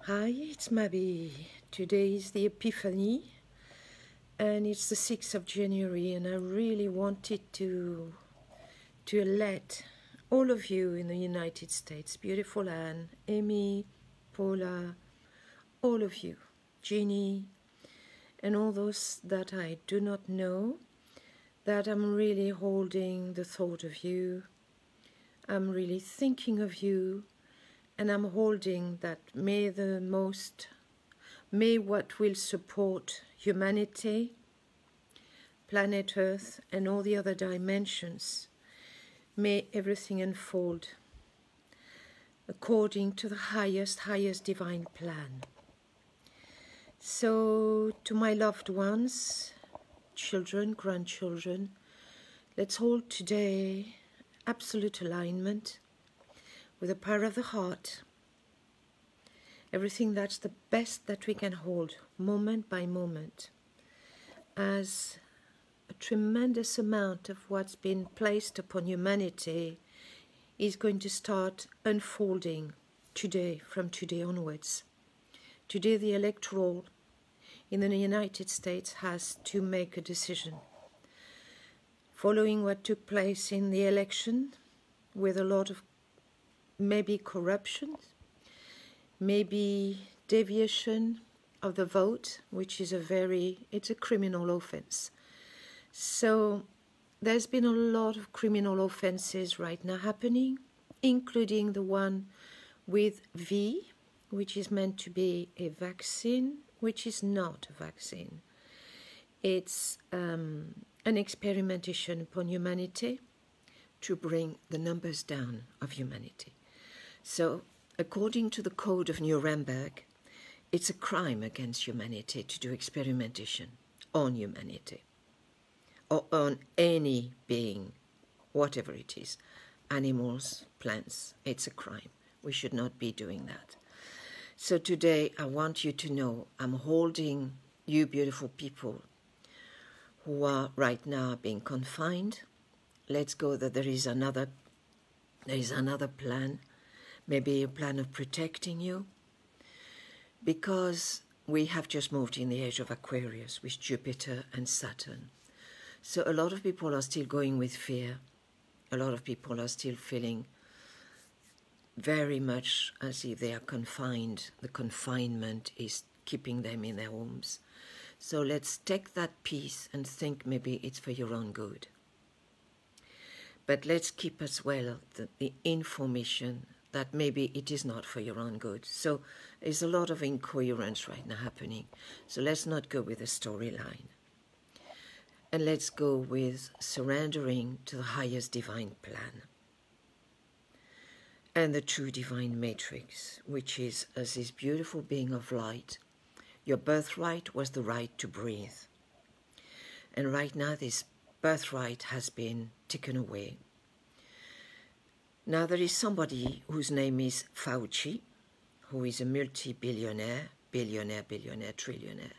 Hi, it's MaBee. Today is the Epiphany and it's the 6th of January, and I really wanted to let all of you in the United States, beautiful Anne, Amy, Paula, all of you, Jeannie, and all those that I do not know, that I'm really holding the thought of you, I'm really thinking of you, and I'm holding that may what will support humanity, planet Earth, and all the other dimensions, may everything unfold according to the highest divine plan. So, to my loved ones, children, grandchildren, let's hold today absolute alignment with the power of the heart, everything that's the best that we can hold, moment by moment, as a tremendous amount of what's been placed upon humanity is going to start unfolding today, from today onwards. Today the electoral in the United States has to make a decision. Following what took place in the election, with a lot of maybe corruption, maybe deviation of the vote, which is it's a criminal offense. So there's been a lot of criminal offenses right now happening, including the one with V, which is meant to be a vaccine, which is not a vaccine. It's an experimentation upon humanity to bring the numbers down of humanity. So, according to the Code of Nuremberg, it's a crime against humanity to do experimentation on humanity or on any being, whatever it is, animals, plants. It's a crime. We should not be doing that. So today I want you to know I'm holding you beautiful people who are right now being confined. Let's go that there is another plan, maybe a plan of protecting you, because we have just moved in the age of Aquarius with Jupiter and Saturn. So a lot of people are still going with fear. A lot of people are still feeling very much as if they are confined. The confinement is keeping them in their homes. So let's take that piece and think maybe it's for your own good. But let's keep as well the information that maybe it is not for your own good. So there's a lot of incoherence right now happening. So let's not go with a storyline. And let's go with surrendering to the highest divine plan and the true divine matrix, which is as this beautiful being of light. Your birthright was the right to breathe. And right now this birthright has been taken away. Now there is somebody whose name is Fauci, who is a multi-billionaire, billionaire, trillionaire,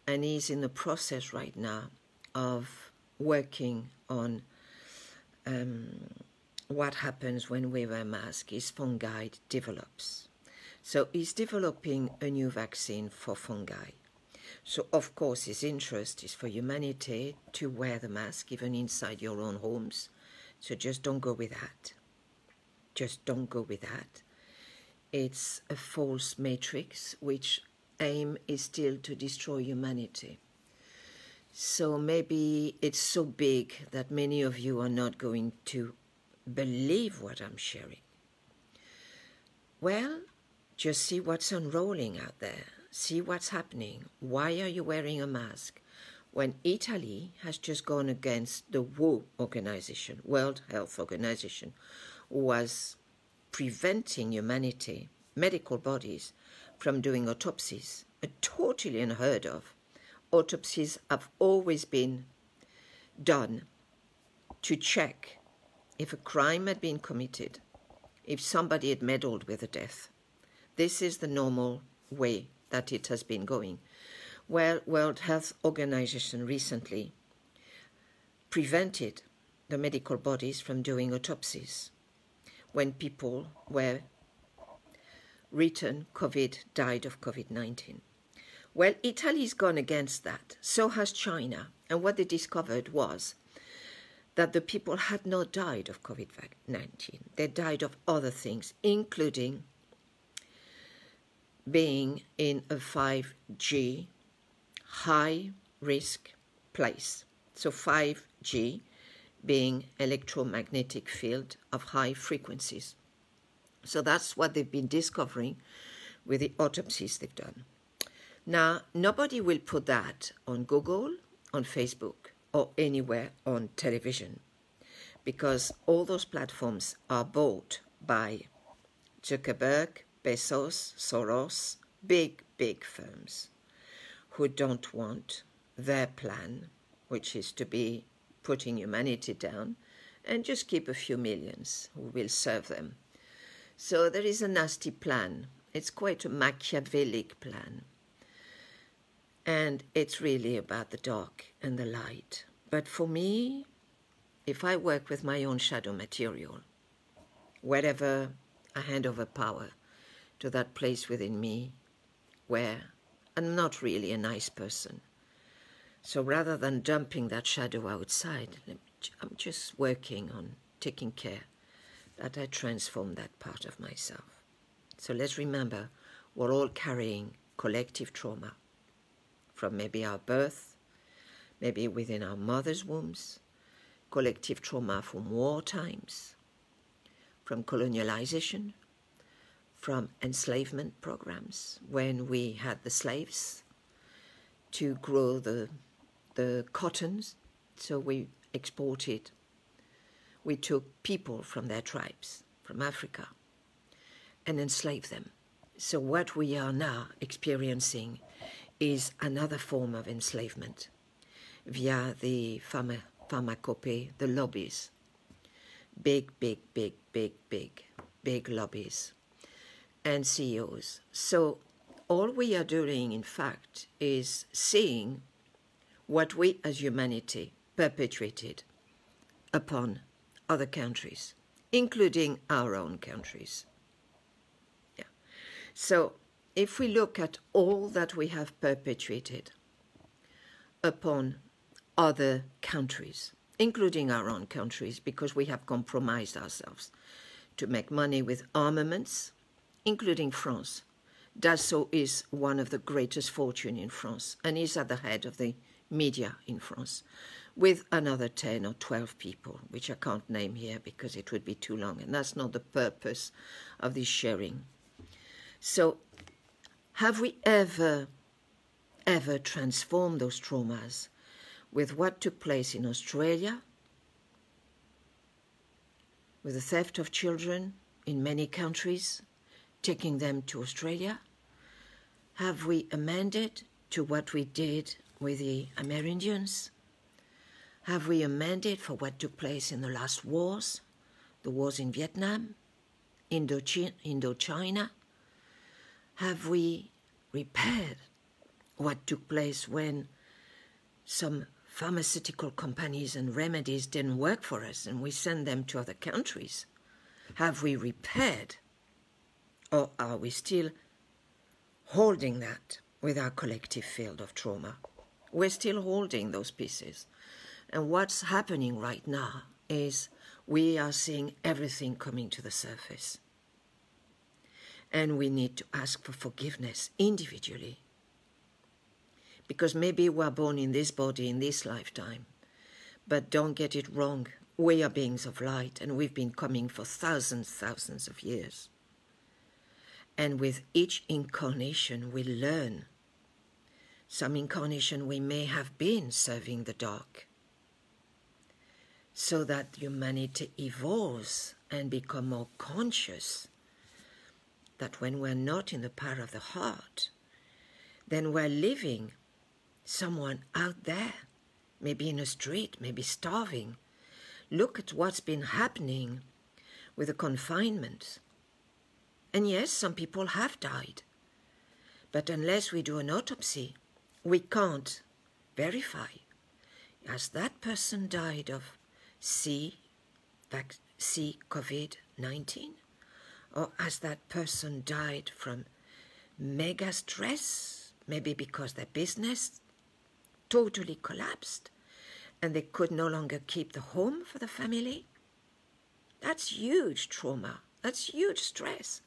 and he's in the process right now of working on what happens when we wear masks. His fungi develops. So he's developing a new vaccine for fungi. So of course his interest is for humanity to wear the mask even inside your own homes. So just don't go with that. Just don't go with that. It's a false matrix which aim is still to destroy humanity. So maybe it's so big that many of you are not going to believe what I'm sharing. Well, just see what's unrolling out there. See what's happening. Why are you wearing a mask? When Italy has just gone against the WHO organization, World Health Organization, who was preventing humanity, medical bodies, from doing autopsies, a totally unheard of. Autopsies have always been done to check if a crime had been committed, if somebody had meddled with a death. This is the normal way that it has been going. Well, World Health Organization recently prevented the medical bodies from doing autopsies when people were written COVID died of COVID-19. Well, Italy's gone against that. So has China. And what they discovered was that the people had not died of COVID-19. They died of other things, including being in a 5G high-risk place. So 5G being electromagnetic field of high frequencies. So that's what they've been discovering with the autopsies they've done. Now, nobody will put that on Google, on Facebook, or anywhere on television, because all those platforms are bought by Zuckerberg, Bezos, Soros, big, big firms who don't want their plan, which is to be putting humanity down, and just keep a few millions who will serve them. So there is a nasty plan. It's quite a Machiavellic plan. And it's really about the dark and the light. But for me, if I work with my own shadow material, wherever I hand over power to that place within me where I'm not really a nice person. So rather than dumping that shadow outside, I'm just working on taking care that I transform that part of myself. So let's remember, we're all carrying collective trauma from maybe our birth, maybe within our mother's wombs, collective trauma from war times, from colonialization, from enslavement programs, when we had the slaves to grow the cottons, so we exported. We took people from their tribes, from Africa, and enslaved them. So what we are now experiencing is another form of enslavement via the pharmacopée, the lobbies, big lobbies, and CEOs. So all we are doing, in fact, is seeing what we as humanity perpetrated upon other countries, including our own countries. Yeah. So if we look at all that we have perpetrated upon other countries, including our own countries, because we have compromised ourselves to make money with armaments, including France. Dassault is one of the greatest fortune in France and is at the head of the media in France, with another 10 or 12 people, which I can't name here because it would be too long, and that's not the purpose of this sharing. So have we ever transformed those traumas with what took place in Australia, with the theft of children in many countries, taking them to Australia? Have we amended to what we did with the Amerindians? Have we amended for what took place in the last wars, the wars in Vietnam, Indochina? Have we repaired what took place when some pharmaceutical companies and remedies didn't work for us and we sent them to other countries? Have we repaired? Or are we still holding that with our collective field of trauma? We're still holding those pieces. And what's happening right now is we are seeing everything coming to the surface. And we need to ask for forgiveness individually. Because maybe we're born in this body in this lifetime. But don't get it wrong. We are beings of light, and we've been coming for thousands of years. And with each incarnation we learn. Some incarnation we may have been serving the dark, so that humanity evolves and becomes more conscious that when we're not in the power of the heart, then we're living someone out there, maybe in a street, maybe starving. Look at what's been happening with the confinement. And yes, some people have died. But unless we do an autopsy, we can't verify. Has that person died of C COVID-19? Or has that person died from mega stress, maybe because their business totally collapsed and they could no longer keep the home for the family? That's huge trauma. That's huge stress.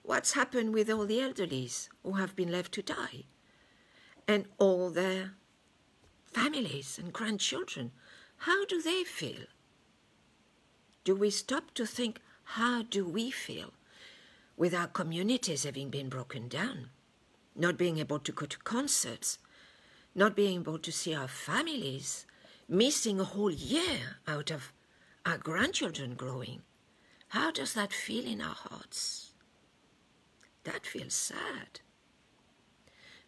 What's happened with all the elderlies who have been left to die? And all their families and grandchildren, how do they feel? Do we stop to think, how do we feel with our communities having been broken down, not being able to go to concerts, not being able to see our families, missing a whole year out of our grandchildren growing? How does that feel in our hearts? That feels sad.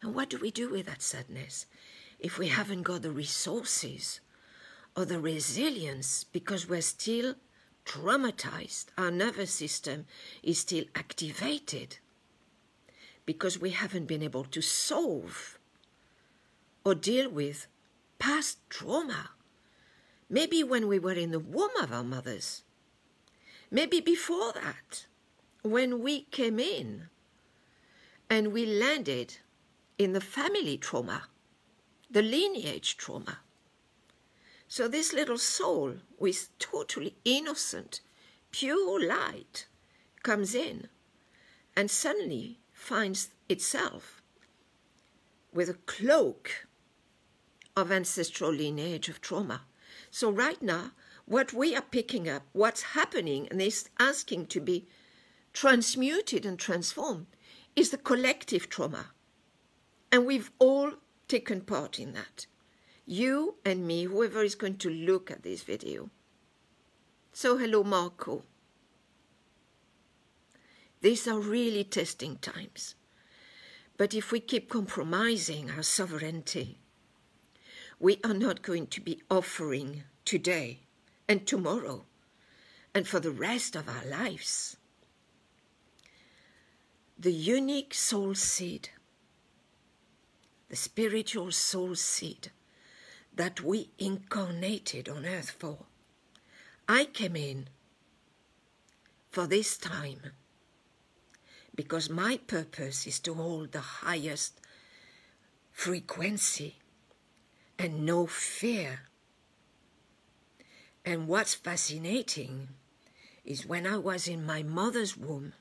And what do we do with that sadness if we haven't got the resources or the resilience because we're still traumatized? Our nervous system is still activated because we haven't been able to solve or deal with past trauma. Maybe when we were in the womb of our mothers. Maybe before that, when we came in and we landed in the family trauma, the lineage trauma. So this little soul with totally innocent, pure light comes in and suddenly finds itself with a cloak of ancestral lineage of trauma. So right now, what we are picking up, what's happening and is asking to be transmuted and transformed is the collective trauma. And we've all taken part in that. You and me, whoever is going to look at this video. So hello, Marco. These are really testing times. But if we keep compromising our sovereignty, we are not going to be offering today and tomorrow and for the rest of our lives the unique soul seed, the spiritual soul seed that we incarnated on earth for. I came in for this time because my purpose is to hold the highest frequency and no fear. And what's fascinating is when I was in my mother's womb,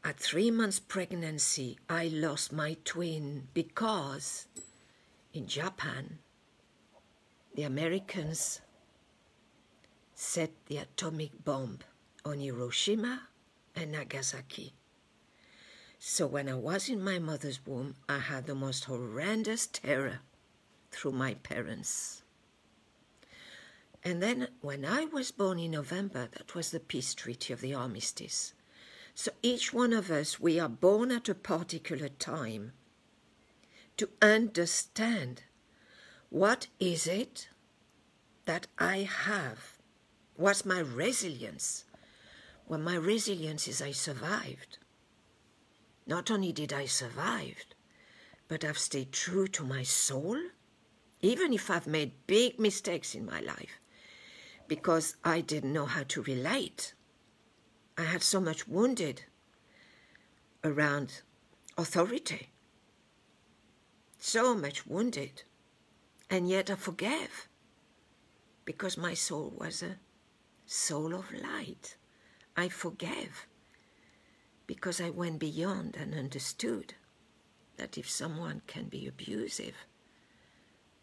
at 3 months pregnancy, I lost my twin because in Japan, the Americans set the atomic bomb on Hiroshima and Nagasaki. So when I was in my mother's womb, I had the most horrendous terror through my parents. And then when I was born in November, that was the peace treaty of the armistice. So each one of us, we are born at a particular time to understand what is it that I have? What's my resilience? Well, my resilience is I survived. Not only did I survive, but I've stayed true to my soul, even if I've made big mistakes in my life, because I didn't know how to relate. I had so much wounded around authority, so much wounded, and yet I forgave, because my soul was a soul of light. I forgave because I went beyond and understood that if someone can be abusive,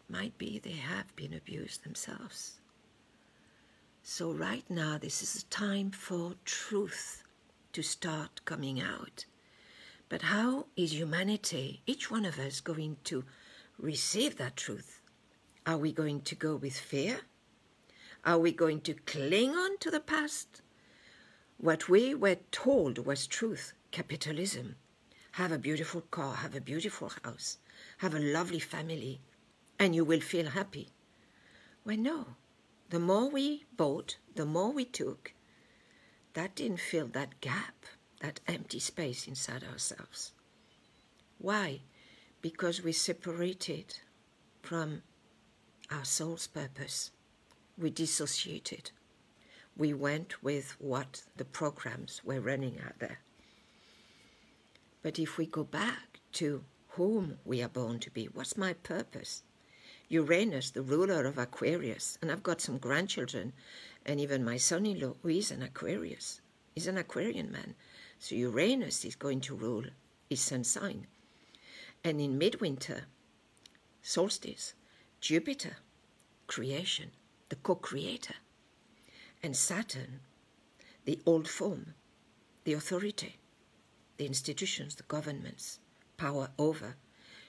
might be they have been abused themselves. So right now, this is a time for truth to start coming out. But how is humanity, each one of us, going to receive that truth? Are we going to go with fear? Are we going to cling on to the past? What we were told was truth, capitalism. Have a beautiful car, have a beautiful house, have a lovely family, and you will feel happy. Well, no. The more we bought, the more we took, that didn't fill that gap, that empty space inside ourselves. Why? Because we separated from our soul's purpose. We dissociated. We went with what the programs were running out there. But if we go back to whom we are born to be, what's my purpose? Uranus, the ruler of Aquarius, and I've got some grandchildren, and even my son-in-law, who is an Aquarius, is an Aquarian man. So Uranus is going to rule his sun sign. And in midwinter, solstice, Jupiter, creation, the co-creator, and Saturn, the old form, the authority, the institutions, the governments, power over,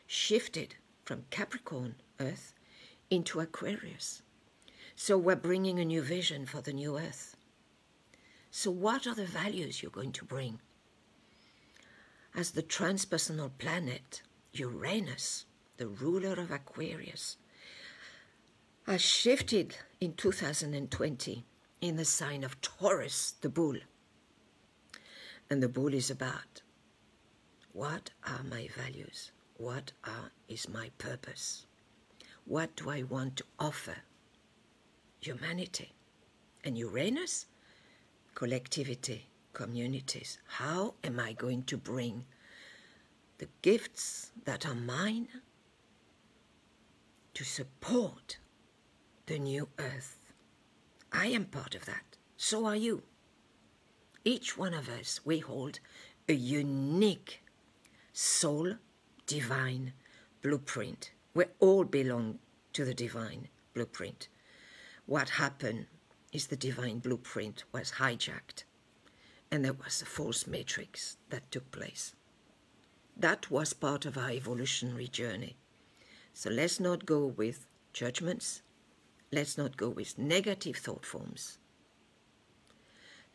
shifted from Capricorn, Earth, into Aquarius. So we're bringing a new vision for the new Earth. So what are the values you're going to bring? As the transpersonal planet, Uranus, the ruler of Aquarius, has shifted in 2020 in the sign of Taurus, the bull. And the bull is about, what are my values? What is my purpose? What do I want to offer humanity? And Uranus, collectivity, communities. How am I going to bring the gifts that are mine to support the new Earth? I am part of that. So are you. Each one of us, we hold a unique soul divine blueprint. We all belong to the divine blueprint. What happened is the divine blueprint was hijacked, and there was a false matrix that took place. That was part of our evolutionary journey. So let's not go with judgments. Let's not go with negative thought forms.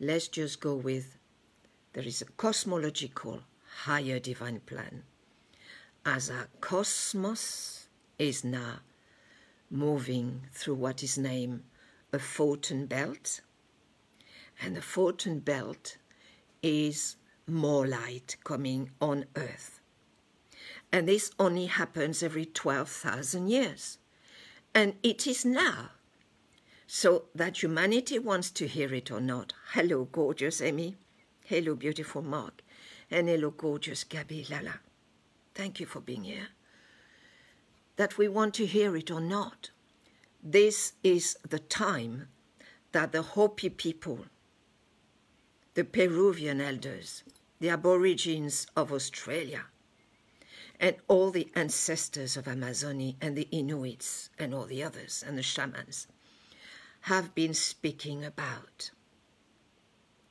Let's just go with, there is a cosmological higher divine plan. As our cosmos is now moving through what is named a photon belt, and the photon belt is more light coming on Earth. And this only happens every 12,000 years. And it is now. So that humanity wants to hear it or not. Hello, gorgeous Amy. Hello, beautiful Mark. And hello, gorgeous Gabby Lala. Thank you for being here. That we want to hear it or not. This is the time that the Hopi people, the Peruvian elders, the Aborigines of Australia, and all the ancestors of Amazonia and the Inuits and all the others and the shamans have been speaking about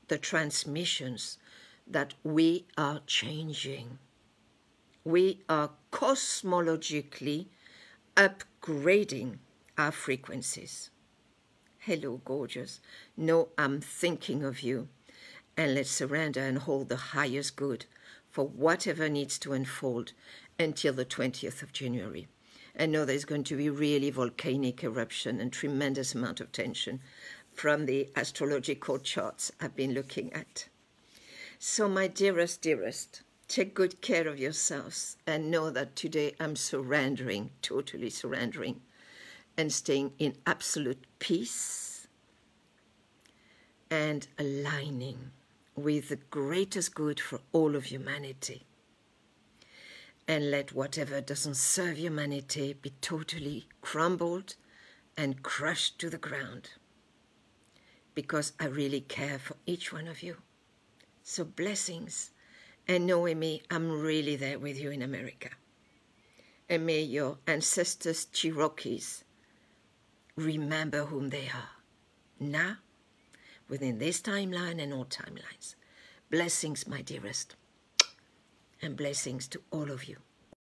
the transmissions that we are changing. We are cosmologically upgrading our frequencies. Hello, gorgeous. No, I'm thinking of you. And let's surrender and hold the highest good for whatever needs to unfold until the 20th of January. I know there's going to be really volcanic eruption and tremendous amount of tension from the astrological charts I've been looking at. So my dearest, dearest, take good care of yourselves and know that today I'm surrendering, totally surrendering, and staying in absolute peace and aligning with the greatest good for all of humanity. And let whatever doesn't serve humanity be totally crumbled and crushed to the ground. Because I really care for each one of you. So blessings. And knowing me, I'm really there with you in America. And may your ancestors, Cherokees, remember whom they are. Now, within this timeline and all timelines. Blessings, my dearest. And blessings to all of you.